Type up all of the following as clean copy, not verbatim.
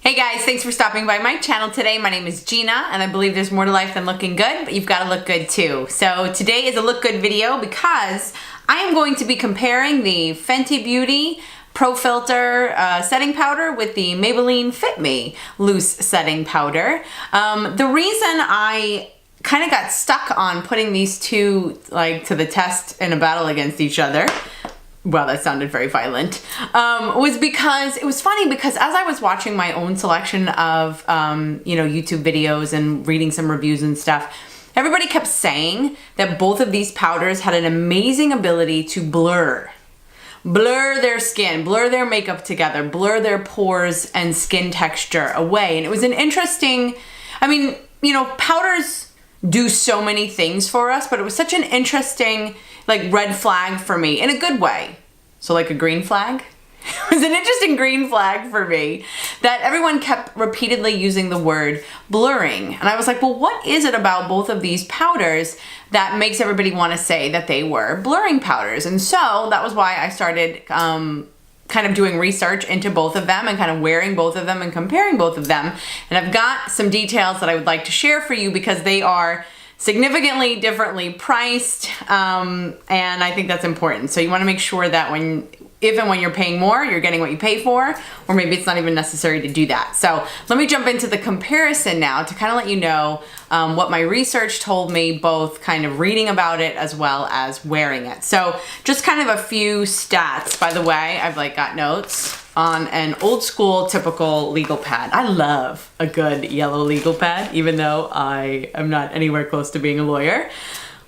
Hey guys, thanks for stopping by my channel today. My name is Gina, and I believe there's more to life than looking good, but you've got to look good too. So today is a look good video because I am going to be comparing the Fenty Beauty Profilt'r setting powder with the Maybelline Fit Me loose setting powder. The reason I kind of got stuck on putting these two to the test in a battle against each other, wow, that sounded very violent, was because it was funny because as I was watching my own selection of, YouTube videos and reading some reviews and stuff, everybody kept saying that both of these powders had an amazing ability to blur their skin, blur their makeup together, blur their pores and skin texture away. And it was an interesting, powders do so many things for us, but it was such an interesting red flag for me in a good way. So like a green flag? It was an interesting green flag for me that everyone kept repeatedly using the word blurring. And I was like, well, what is it about both of these powders that makes everybody want to say that they were blurring powders? And so that was why I started kind of doing research into both of them and kind of wearing both of them and comparing both of them. And I've got some details that I would like to share for you because they are significantly differently priced, and I think that's important. So you want to make sure that if and when you're paying more, you're getting what you pay for, or maybe it's not even necessary to do that. So let me jump into the comparison now to kind of let you know what my research told me, both kind of reading about it as well as wearing it. So just kind of a few stats. By the way, I've got notes on an old school typical legal pad. I love a good yellow legal pad, even though I am not anywhere close to being a lawyer.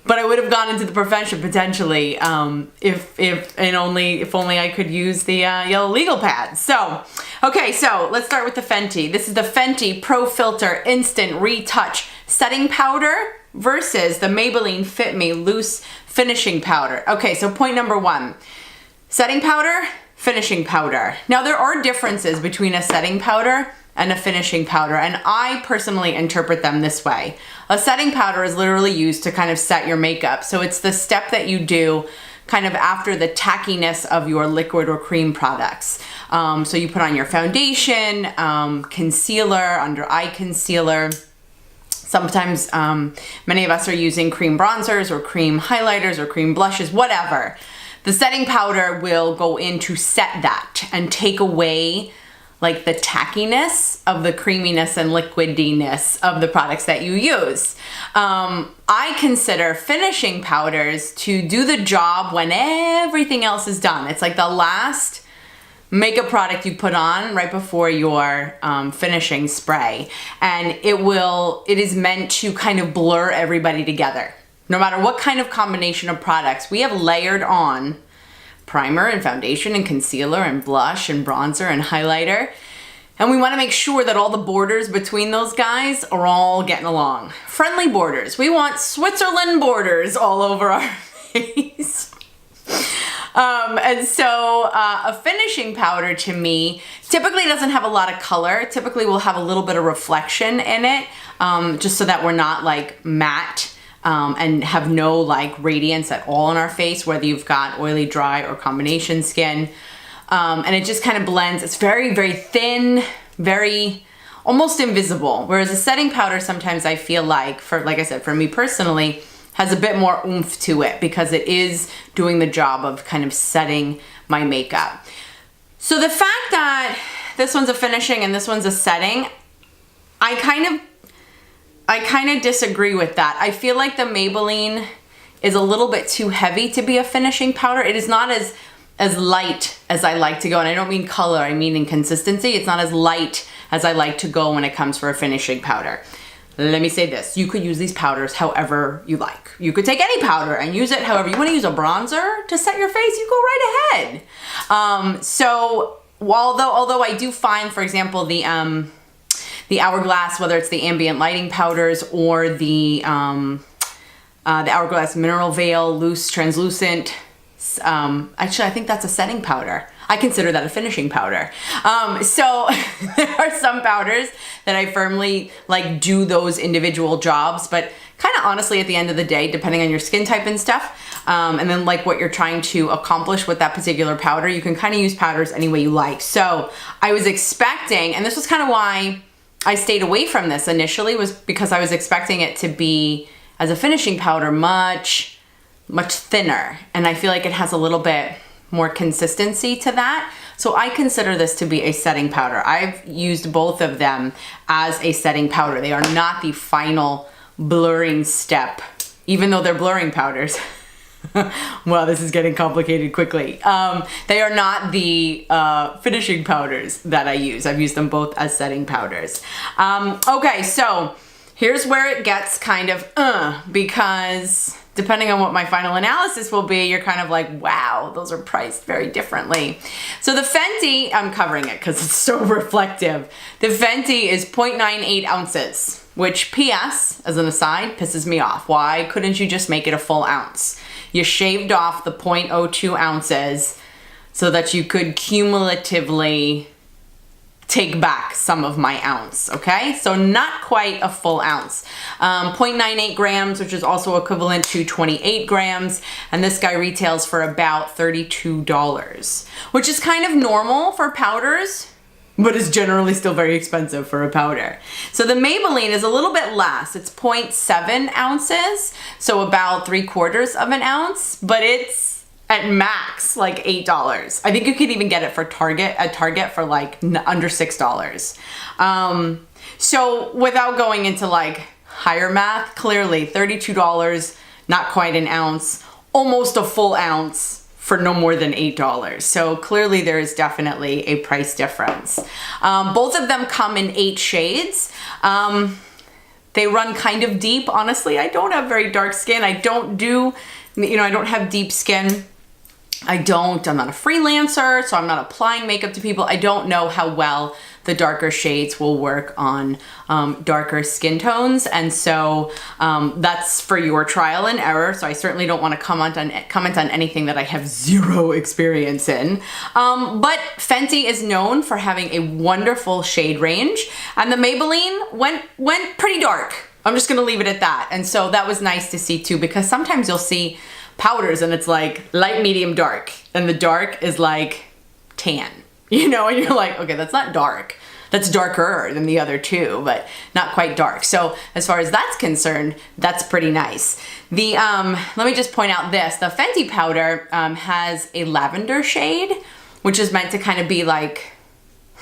But I would have gone into the profession potentially if only I could use the yellow legal pad. So, okay, so let's start with the Fenty. This is the Fenty Profilt'r Instant Retouch Setting Powder versus the Maybelline Fit Me Loose Finishing Powder. Okay, so point number one, setting powder, finishing powder. Now there are differences between a setting powder and a finishing powder, and I personally interpret them this way. A setting powder is literally used to kind of set your makeup. So it's the step that you do kind of after the tackiness of your liquid or cream products. So you put on your foundation, concealer, under eye concealer. Sometimes many of us are using cream bronzers or cream highlighters or cream blushes, whatever. The setting powder will go in to set that and take away the tackiness of the creaminess and liquidiness of the products that you use. I consider finishing powders to do the job when everything else is done. It's like the last makeup product you put on right before your finishing spray. And it is meant to kind of blur everybody together. No matter what kind of combination of products, we have layered on primer and foundation and concealer and blush and bronzer and highlighter. And we want to make sure that all the borders between those guys are all getting along. Friendly borders. We want Switzerland borders all over our face. And so a finishing powder to me typically doesn't have a lot of color. Typically will have a little bit of reflection in it, just so that we're not matte. And have no radiance at all on our face, whether you've got oily, dry, or combination skin. And it just kind of blends. It's very, very thin, very almost invisible. Whereas a setting powder sometimes I feel like I said, for me personally, has a bit more oomph to it because it is doing the job of kind of setting my makeup. So the fact that this one's a finishing and this one's a setting, I kind of disagree with that. I feel like the Maybelline is a little bit too heavy to be a finishing powder. It is not as light as I like to go. And I don't mean color, I mean in consistency. It's not as light as I like to go when it comes for a finishing powder. Let me say this. You could use these powders however you like. You could take any powder and use it however you want to use a bronzer to set your face. You go right ahead. So although I do find, for example, the Hourglass, whether it's the ambient lighting powders or the Hourglass Mineral Veil Loose Translucent Actually, I think that's a setting powder. I consider that a finishing powder. So there are some powders that I firmly like do those individual jobs, but kind of honestly at the end of the day, depending on your skin type and stuff, and then like what you're trying to accomplish with that particular powder, you can kind of use powders any way you like. So I was expecting, and this was kind of why I stayed away from this initially, was because I was expecting it to be, as a finishing powder, much thinner, and I feel like it has a little bit more consistency to that. So I consider this to be a setting powder. I've used both of them as a setting powder. They are not the final blurring step, even though they're blurring powders. Well, this is getting complicated quickly. They are not the finishing powders that I use. I've used them both as setting powders. Okay, so here's where it gets kind of because depending on what my final analysis will be, you're kind of like, wow, those are priced very differently. So the Fenty, I'm covering it because it's so reflective. The Fenty is 0.98 ounces, which PS, as an aside, pisses me off. Why couldn't you just make it a full ounce? You shaved off the 0.02 ounces so that you could cumulatively take back some of my ounce, okay? So not quite a full ounce. 0.98 grams, which is also equivalent to 28 grams. And this guy retails for about $32, which is kind of normal for powders, but is generally still very expensive for a powder. So the Maybelline is a little bit less. It's 0.7 ounces, so about 3/4 of an ounce, but it's at max like $8. I think you could even get it at Target for like under $6. So without going into like higher math, clearly $32, not quite an ounce, almost a full ounce for no more than $8. So clearly there is definitely a price difference. Both of them come in 8 shades. They run kind of deep. Honestly, I don't have very dark skin. I don't have deep skin. I'm not a freelancer, so I'm not applying makeup to people. I don't know how well the darker shades will work on darker skin tones, and so that's for your trial and error. So I certainly don't want to comment on anything that I have zero experience in. But Fenty is known for having a wonderful shade range, and the Maybelline went pretty dark. I'm just gonna leave it at that. And so that was nice to see too, because sometimes you'll see powders and it's like light, medium, dark, and the dark is like tan, and you're like, okay, that's not dark. That's darker than the other two, but not quite dark. So as far as that's concerned, that's pretty nice. Let me just point out this. The Fenty powder has a lavender shade, which is meant to kind of be like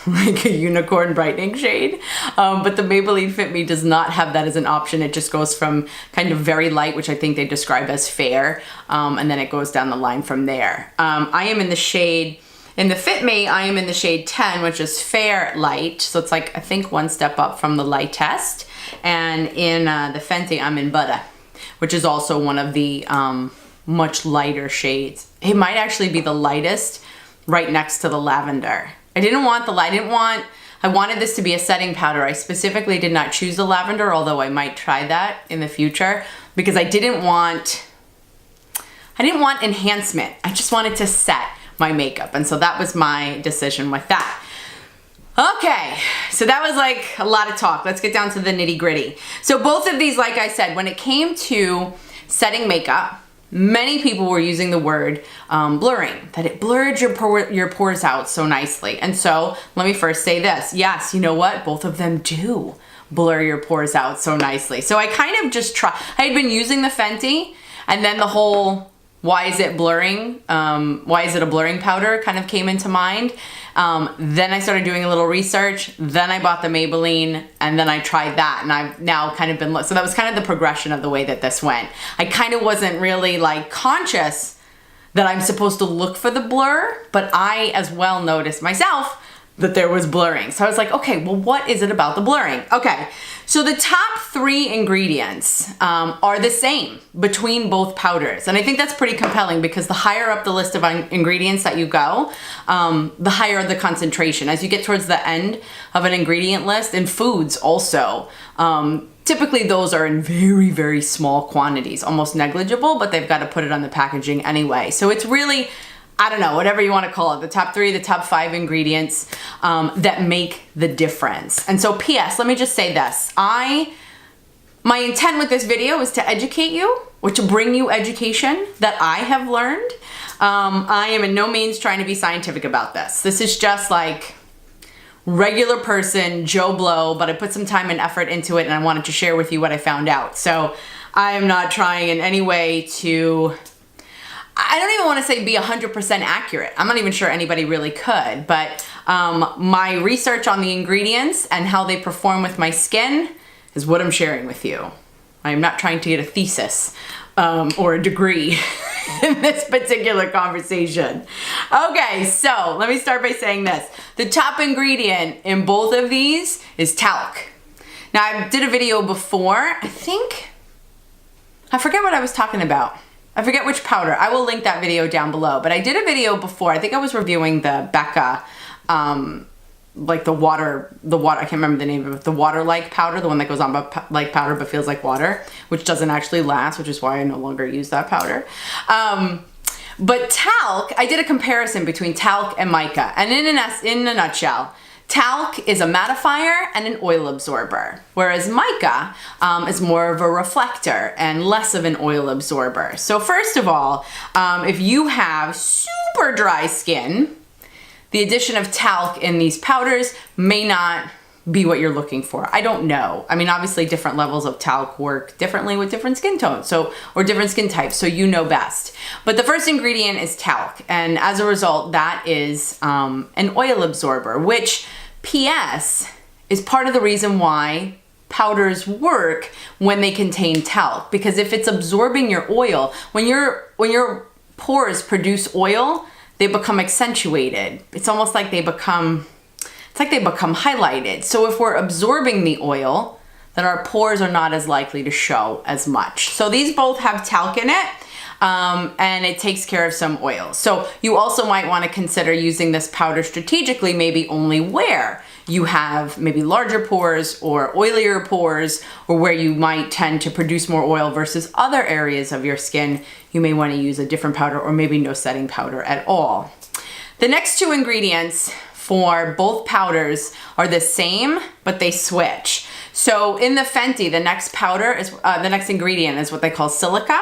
a unicorn brightening shade. But the Maybelline Fit Me does not have that as an option. It just goes from kind of very light, which I think they describe as fair, and then it goes down the line from there. In the Fit Me, I am in the shade 10, which is fair light. So it's like, I think one step up from the lightest. And in the Fenty, I'm in Butter, which is also one of the much lighter shades. It might actually be the lightest right next to the lavender. I didn't want the light. I wanted this to be a setting powder. I specifically did not choose the lavender, although I might try that in the future, because I didn't want enhancement. I just wanted to set my makeup. And so that was my decision with that. Okay, so that was like a lot of talk. Let's get down to the nitty gritty. So both of these, like I said, when it came to setting makeup, many people were using the word blurring, that it blurred your pores out so nicely. And so let me first say this. Yes, you know what? Both of them do blur your pores out so nicely. So I kind of just I had been using the Fenty, and then the whole why is it blurring? Why is it a blurring powder kind of came into mind. Then I started doing a little research. Then I bought the Maybelline, and then I tried that, and I've now kind of been, so that was kind of the progression of the way that this went. I kind of wasn't really like conscious that I'm supposed to look for the blur, but I as well noticed myself that there was blurring. So I was like, okay, well, what is it about the blurring? Okay, so the top 3 ingredients are the same between both powders. And I think that's pretty compelling because the higher up the list of ingredients that you go, the higher the concentration. As you get towards the end of an ingredient list, and foods also, typically those are in very, very small quantities, almost negligible, but they've got to put it on the packaging anyway. So it's really, I don't know, whatever you want to call it, the top 3, the top 5 ingredients that make the difference. And so P.S., let me just say this. My intent with this video is to educate you, or to bring you education that I have learned. I am in no means trying to be scientific about this. This is just like regular person, Joe Blow, but I put some time and effort into it and I wanted to share with you what I found out. So I am not trying in any way to, I don't even want to say be 100% accurate. I'm not even sure anybody really could, but my research on the ingredients and how they perform with my skin is what I'm sharing with you. I'm not trying to get a thesis or a degree in this particular conversation. Okay, so let me start by saying this. The top ingredient in both of these is talc. Now, I did a video before, I forget what I was talking about. I forget which powder. I will link that video down below. But I did a video before. I think I was reviewing the Becca, like the water, I can't remember the name of it, the water-like powder, the one that goes on like powder but feels like water, which doesn't actually last, which is why I no longer use that powder. But talc, I did a comparison between talc and mica. And in a nutshell, talc is a mattifier and an oil absorber, whereas mica is more of a reflector and less of an oil absorber. So first of all, if you have super dry skin, the addition of talc in these powders may not be what you're looking for. I don't know. I mean, obviously different levels of talc work differently with different skin tones, or different skin types, so you know best. But the first ingredient is talc, and as a result, that is an oil absorber, which, P.S., is part of the reason why powders work when they contain talc, because if it's absorbing your oil, when your pores produce oil, they become accentuated. It's almost like they become highlighted. So if we're absorbing the oil, then our pores are not as likely to show as much. So these both have talc in it, and it takes care of some oil. So you also might want to consider using this powder strategically, maybe only where you have maybe larger pores or oilier pores, or where you might tend to produce more oil versus other areas of your skin. You may want to use a different powder, or maybe no setting powder at all. The next 2 ingredients for both powders are the same, but they switch. So in the Fenty, the next powder is the next ingredient is what they call silica,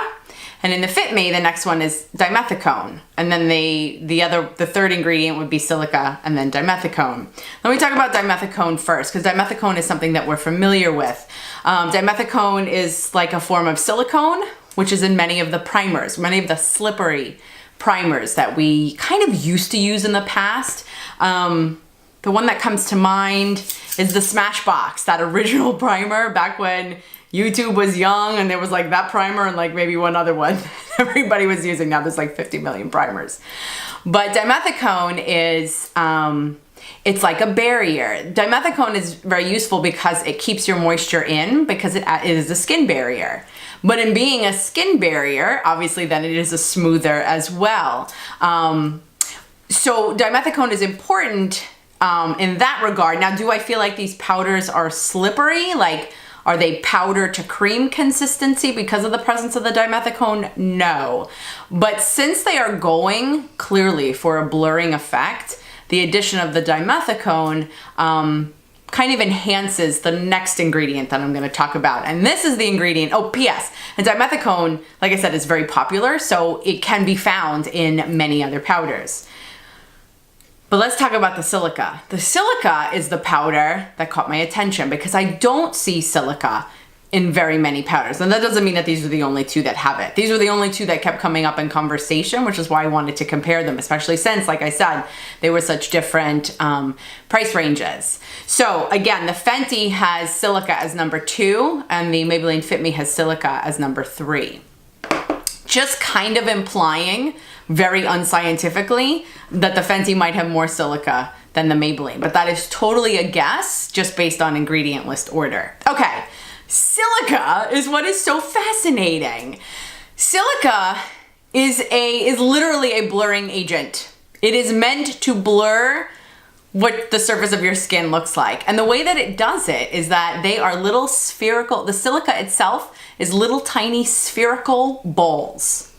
and in the Fit Me, the next one is dimethicone, and then the third ingredient would be silica, and then dimethicone. Let me talk about dimethicone first, because dimethicone is something that we're familiar with. Dimethicone is like a form of silicone, which is in many of the primers, many of the slippery primers that we kind of used to use in the past. The one that comes to mind is the Smashbox, that original primer back when YouTube was young and there was like that primer and like maybe one other one everybody was using. Now there's like 50 million primers. But dimethicone is, it's like a barrier. Dimethicone is very useful because it keeps your moisture in, because it is a skin barrier. But in being a skin barrier, obviously then it is a smoother as well. So dimethicone is important in that regard. Now, do I feel like these powders are slippery? Like, are they powder to cream consistency because of the presence of the dimethicone? No. But since they are going clearly for a blurring effect, the addition of the dimethicone kind of enhances the next ingredient that I'm going to talk about. And this is the ingredient, oh, P.S. And dimethicone, like I said, is very popular, so it can be found in many other powders. But let's talk about the silica. The silica is the powder that caught my attention because I don't see silica in very many powders. And that doesn't mean that these are the only 2 that have it. These were the only 2 that kept coming up in conversation, which is why I wanted to compare them, especially since, like I said, they were such different price ranges. So again, the Fenty has silica as number 2, and the Maybelline Fit Me has silica as number 3. Just kind of implying, very unscientifically, that the Fenty might have more silica than the Maybelline, but that is totally a guess just based on ingredient list order. Okay, silica is what is so fascinating. Silica is literally a blurring agent. It is meant to blur what the surface of your skin looks like. And the way that it does it is that they are little spherical, the silica itself is little tiny spherical balls.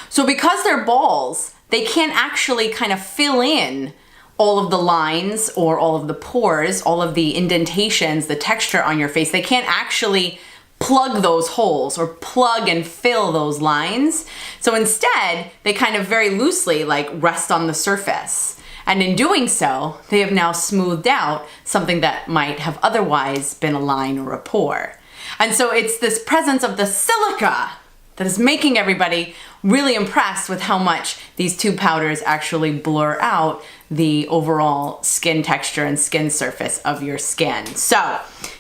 So because they're balls, they can't actually kind of fill in all of the lines or all of the pores, all of the indentations, the texture on your face. They can't actually plug those holes or plug and fill those lines. So instead, they kind of very loosely like rest on the surface. And in doing so, they have now smoothed out something that might have otherwise been a line or a pore. And so it's this presence of the silica that is making everybody really impressed with how much these two powders actually blur out the overall skin texture and skin surface of your skin. So,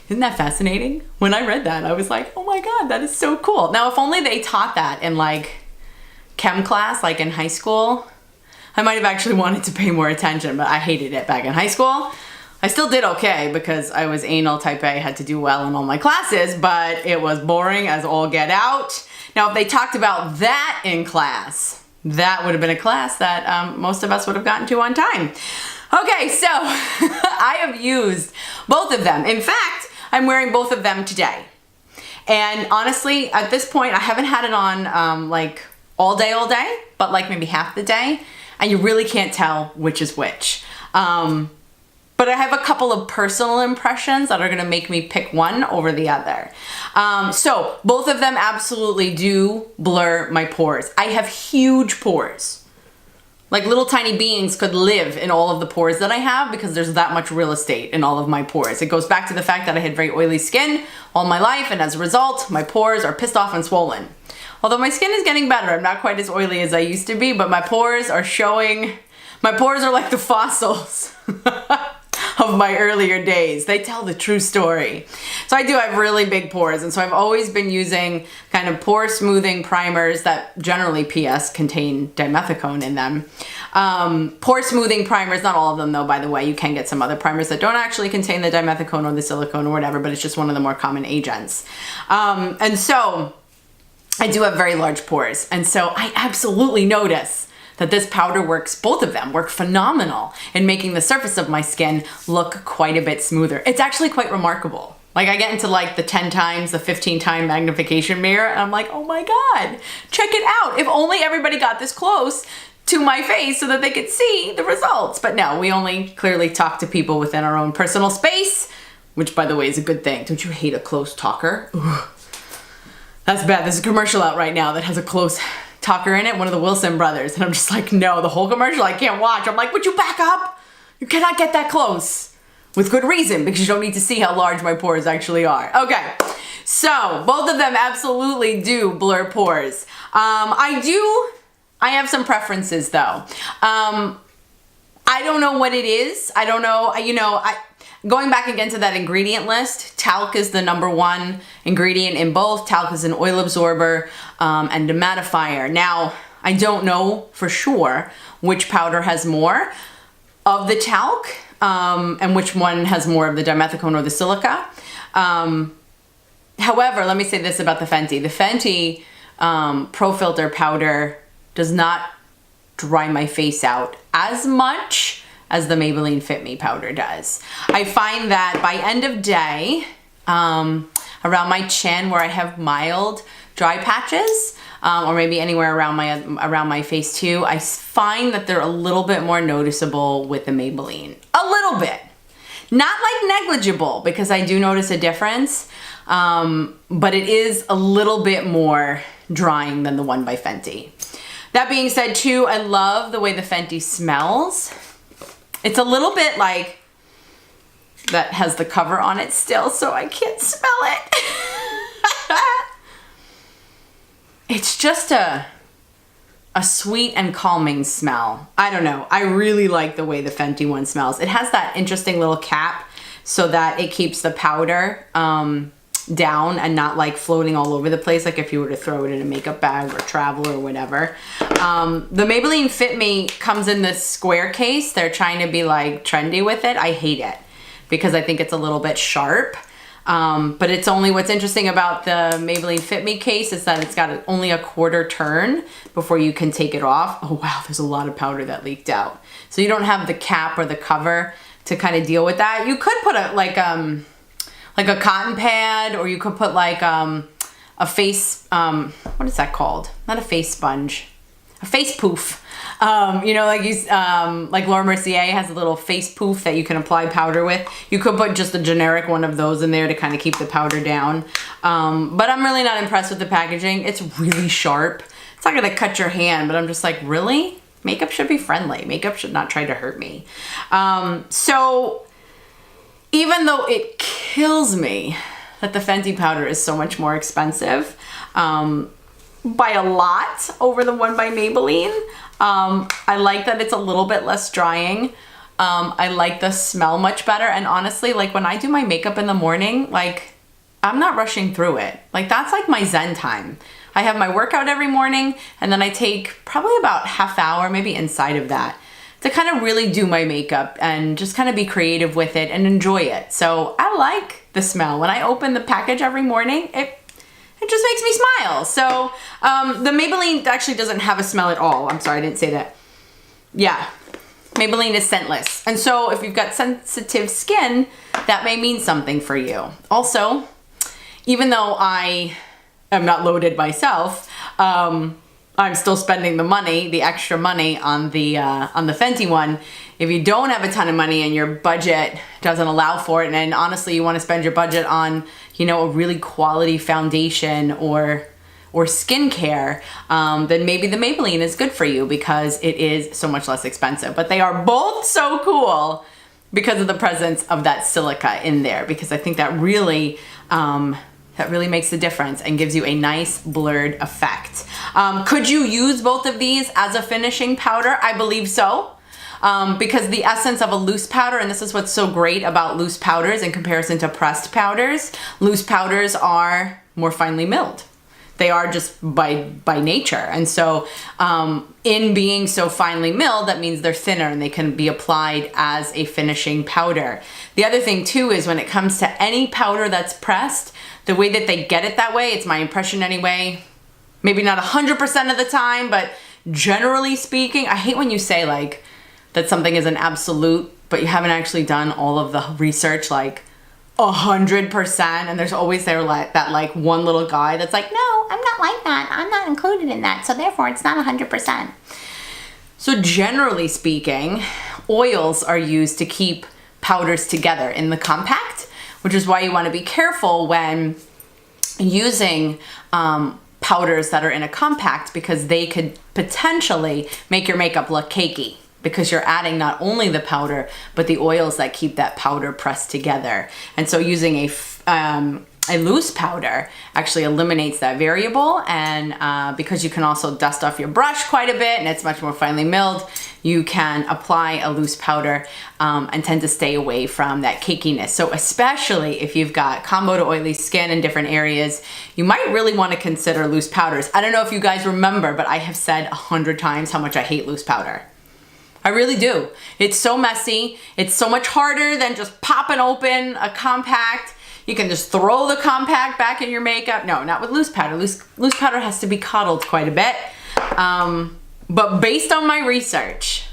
isn't that fascinating? When I read that, I was like, oh my God, that is so cool. Now, if only they taught that in like chem class, like in high school, I might have actually wanted to pay more attention, but I hated it back in high school. I still did okay because I was anal type A, had to do well in all my classes, but it was boring as all get out. Now, if they talked about that in class, that would have been a class that most of us would have gotten to on time. Okay, so I have used both of them. In fact, I'm wearing both of them today. And honestly, at this point, I haven't had it on like all day, but like maybe half the day. And you really can't tell which is which. But I have a couple of personal impressions that are gonna make me pick one over the other. So both of them absolutely do blur my pores. I have huge pores. Like little tiny beings could live in all of the pores that I have because there's that much real estate in all of my pores. It goes back to the fact that I had very oily skin all my life, and as a result, my pores are pissed off and swollen. Although my skin is getting better, I'm not quite as oily as I used to be, but my pores are showing, my pores are like the fossils of my earlier days. They tell the true story. So I do have really big pores, and so I've always been using kind of pore smoothing primers that generally, PS, contain dimethicone in them. Pore smoothing primers, not all of them though, by the way. You can get some other primers that don't actually contain the dimethicone or the silicone or whatever, but it's just one of the more common agents. And so I do have very large pores, and so I absolutely notice that this powder works, both of them work phenomenal in making the surface of my skin look quite a bit smoother. It's actually quite remarkable. Like I get into like the 10 times, the 15 time magnification mirror, and I'm like, oh my God, check it out. If only everybody got this close to my face so that they could see the results. But no, we only clearly talk to people within our own personal space, which by the way is a good thing. Don't you hate a close talker? Ugh. That's bad. There's a commercial out right now that has a close talker in it, one of the Wilson brothers, and I'm just like, no, the whole commercial I can't watch. I'm like, would you back up? You cannot get that close. With good reason, because you don't need to see how large my pores actually are. Okay, so both of them absolutely do blur pores. I have some preferences though. I don't know what it is. I don't know, going back again to that ingredient list, talc is the #1 ingredient in both. Talc is an oil absorber and a mattifier. Now, I don't know for sure which powder has more of the talc and which one has more of the dimethicone or the silica. However, let me say this about the Fenty. The Fenty Profilt'r powder does not dry my face out as much as the Maybelline Fit Me powder does. I find that by end of day, around my chin where I have mild dry patches, or maybe anywhere around my face too, I find that they're a little bit more noticeable with the Maybelline. A little bit. Not like negligible, because I do notice a difference, but it is a little bit more drying than the one by Fenty. That being said too, I love the way the Fenty smells. It's a little bit like, that has the cover on it still, so I can't smell it. It's just a sweet and calming smell. I don't know. I really like the way the Fenty one smells. It has that interesting little cap so that it keeps the powder down and not like floating all over the place like if you were to throw it in a makeup bag or travel or whatever. The Maybelline Fit Me comes in this square case. They're trying to be like trendy with it. I hate it because I think it's a little bit sharp. But it's only, what's interesting about the Maybelline Fit Me case is that it's got only a quarter turn before you can take it off. Oh wow, there's a lot of powder that leaked out. So you don't have the cap or the cover to kind of deal with that. You could put like a cotton pad, or you could put like a face, what is that called? Not a face sponge, a face poof. You know, like Laura Mercier has a little face poof that you can apply powder with. You could put just a generic one of those in there to kind of keep the powder down. But I'm really not impressed with the packaging. It's really sharp. It's not gonna cut your hand, but I'm just like, really? Makeup should be friendly. Makeup should not try to hurt me. So even though it kills me that the Fenty powder is so much more expensive, by a lot over the one by Maybelline, I like that it's a little bit less drying. I like the smell much better. And honestly, like when I do my makeup in the morning, like I'm not rushing through it. Like that's like my zen time. I have my workout every morning and then I take probably about half hour, maybe inside of that, to kind of really do my makeup and just kind of be creative with it and enjoy it. So I like the smell. When I open the package every morning, it just makes me smile. So the Maybelline actually doesn't have a smell at all. I'm sorry, I didn't say that. Yeah, Maybelline is scentless. And so if you've got sensitive skin, that may mean something for you. Also, even though I am not loaded myself, I'm still spending the money, the extra money on the Fenty one. If you don't have a ton of money and your budget doesn't allow for it, and honestly you want to spend your budget on, you know, a really quality foundation or skincare, then maybe the Maybelline is good for you because it is so much less expensive. But they are both so cool because of the presence of that silica in there, because I think that really makes the difference and gives you a nice blurred effect. Could you use both of these as a finishing powder? I believe so. Because the essence of a loose powder, and this is what's so great about loose powders in comparison to pressed powders, loose powders are more finely milled. They are just by nature. And so in being so finely milled, that means they're thinner and they can be applied as a finishing powder. The other thing too is when it comes to any powder that's pressed, the way that they get it that way, it's my impression anyway, maybe not 100% of the time, but generally speaking, I hate when you say like that something is an absolute, but you haven't actually done all of the research like 100%, and there's always that like one little guy that's like, no, I'm not like that. I'm not included in that, so therefore it's not 100%. So generally speaking, oils are used to keep powders together in the compact, which is why you want to be careful when using powders that are in a compact, because they could potentially make your makeup look cakey, because you're adding not only the powder, but the oils that keep that powder pressed together. And so using a loose powder actually eliminates that variable, and because you can also dust off your brush quite a bit and it's much more finely milled, you can apply a loose powder and tend to stay away from that cakiness. So especially if you've got combo to oily skin in different areas, you might really want to consider loose powders. I don't know if you guys remember, but I have said 100 times how much I hate loose powder. I really do. It's so messy. It's so much harder than just popping open a compact. You can just throw the compact back in your makeup. No, not with loose powder. Loose powder has to be coddled quite a bit. But based on my research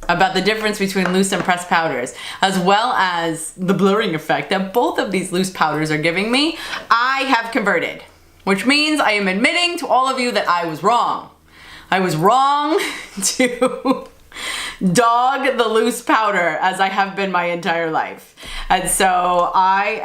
about the difference between loose and pressed powders, as well as the blurring effect that both of these loose powders are giving me, I have converted, which means I am admitting to all of you that I was wrong. I was wrong to dog the loose powder as I have been my entire life. And so I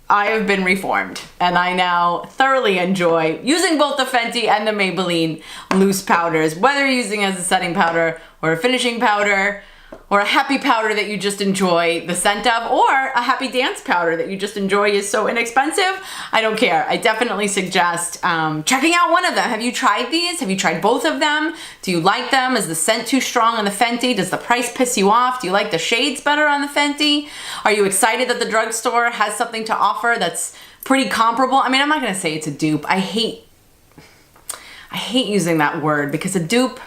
have been reformed, and I now thoroughly enjoy using both the Fenty and the Maybelline loose powders, whether you're using it as a setting powder or a finishing powder or a happy powder that you just enjoy the scent of, or a happy dance powder that you just enjoy is so inexpensive. I don't care. I definitely suggest checking out one of them. Have you tried these? Have you tried both of them? Do you like them? Is the scent too strong on the Fenty? Does the price piss you off? Do you like the shades better on the Fenty? Are you excited that the drugstore has something to offer that's pretty comparable? I mean, I'm not gonna say it's a dupe. I hate using that word because a dupe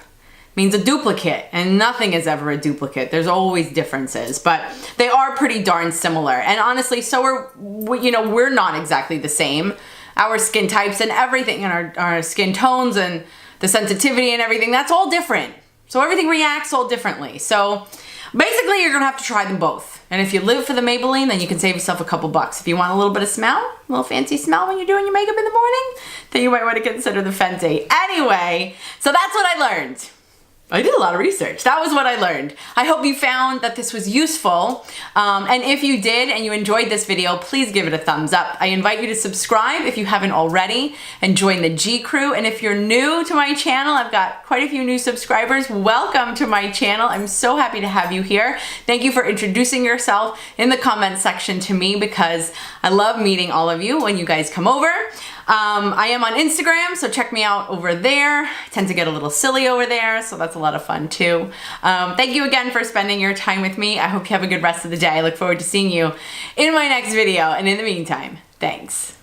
means a duplicate, and nothing is ever a duplicate. There's always differences, but they are pretty darn similar. And honestly, so we're not exactly the same. Our skin types and everything, and our skin tones and the sensitivity and everything, that's all different. So everything reacts all differently. So basically, you're gonna have to try them both. And if you live for the Maybelline, then you can save yourself a couple bucks. If you want a little bit of smell, a little fancy smell when you're doing your makeup in the morning, then you might want to consider the Fenty. Anyway, so that's what I learned. I did a lot of research. That was what I learned. I hope you found that this was useful. And if you did and you enjoyed this video, please give it a thumbs up. I invite you to subscribe if you haven't already and join the G Crew. And if you're new to my channel, I've got quite a few new subscribers. Welcome to my channel. I'm so happy to have you here. Thank you for introducing yourself in the comment section to me because I love meeting all of you when you guys come over. I am on Instagram, so check me out over there. I tend to get a little silly over there, so that's a lot of fun too. Thank you again for spending your time with me. I hope you have a good rest of the day. I look forward to seeing you in my next video, and in the meantime, thanks.